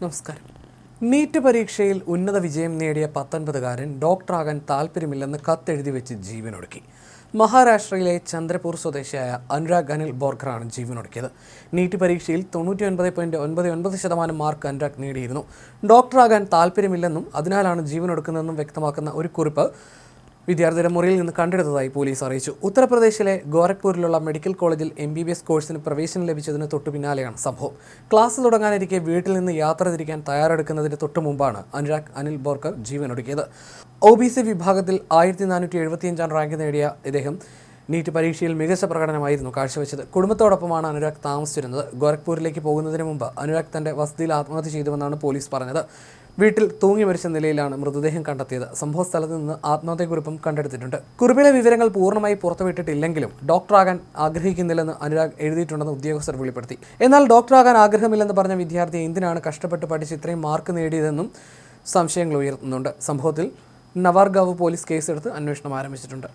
നമസ്കാരം. നീറ്റ് പരീക്ഷയിൽ ഉന്നത വിജയം നേടിയ 19-കാരൻ ഡോക്ടറാകാൻ താല്പര്യമില്ലെന്ന് കത്തെഴുതി വെച്ച് ജീവനൊടുക്കി. മഹാരാഷ്ട്രയിലെ ചന്ദ്രപൂർ സ്വദേശിയായ അനുരാഗ് അനിൽ ബോർക്കറാണ് ജീവനൊടുക്കിയത്. നീറ്റ് പരീക്ഷയിൽ 99.99% മാർക്ക് അനുരാഗ് നേടിയിരുന്നു. ഡോക്ടറാകാൻ താല്പര്യമില്ലെന്നും അതിനാലാണ് ജീവനൊടുക്കുന്നതെന്നും വ്യക്തമാക്കുന്ന ഒരു കുറിപ്പ് വിദ്യാർത്ഥിയുടെ മുറിയിൽ നിന്ന് കണ്ടെടുത്തതായി പോലീസ് അറിയിച്ചു. ഉത്തർപ്രദേശിലെ ഗോരഖ്പൂരിലുള്ള മെഡിക്കൽ കോളേജിൽ MBBS കോഴ്സിന് പ്രവേശനം ലഭിച്ചതിന് തൊട്ടു പിന്നാലെയാണ് സംഭവം. ക്ലാസ് തുടങ്ങാനിരിക്കെ വീട്ടിൽ നിന്ന് യാത്ര തിരിക്കാൻ തയ്യാറെടുക്കുന്നതിന് തൊട്ടു മുമ്പാണ് അനുരാഗ് അനിൽ ബോർക്കർ ജീവനൊടുക്കിയത്. OBC വിഭാഗത്തിൽ 1475 റാങ്ക് നേടിയ ഇദ്ദേഹം നീറ്റ് പരീക്ഷയിൽ മികച്ച പ്രകടനമായിരുന്നു കാഴ്ചവെച്ചത്. കുടുംബത്തോടൊപ്പമാണ് അനുരാഗ് താമസിച്ചിരുന്നത്. ഗോരഖ്പൂരിലേക്ക് പോകുന്നതിന് മുമ്പ് അനുരാഗ് തന്റെ വസതിയിൽ ആത്മഹത്യ ചെയ്തുവെന്നാണ് പോലീസ് പറഞ്ഞത്. വീട്ടിൽ തൂങ്ങി മരിച്ച നിലയിലാണ് മൃതദേഹം കണ്ടെത്തിയത്. സംഭവ സ്ഥലത്ത് നിന്ന് ആത്മഹത്യാക്കുറിപ്പും കണ്ടെടുത്തിട്ടുണ്ട്. കുറിപ്പിലെ വിവരങ്ങൾ പൂർണ്ണമായി പുറത്തുവിട്ടിട്ടില്ലെങ്കിലും ഡോക്ടറാകാൻ ആഗ്രഹിക്കുന്നില്ലെന്ന് അനുരാഗ് എഴുതിയിട്ടുണ്ടെന്ന് ഉദ്യോഗസ്ഥർ വെളിപ്പെടുത്തി. എന്നാൽ ഡോക്ടറാകാൻ ആഗ്രഹമില്ലെന്ന് പറഞ്ഞ വിദ്യാർത്ഥി എന്തിനാണ് കഷ്ടപ്പെട്ട് പഠിച്ച് ഇത്രയും മാർക്ക് നേടിയതെന്നും സംശയങ്ങൾ ഉയർത്തുന്നുണ്ട്. സംഭവത്തിൽ നവാർഗാവ് പോലീസ് കേസെടുത്ത് അന്വേഷണം ആരംഭിച്ചിട്ടുണ്ട്.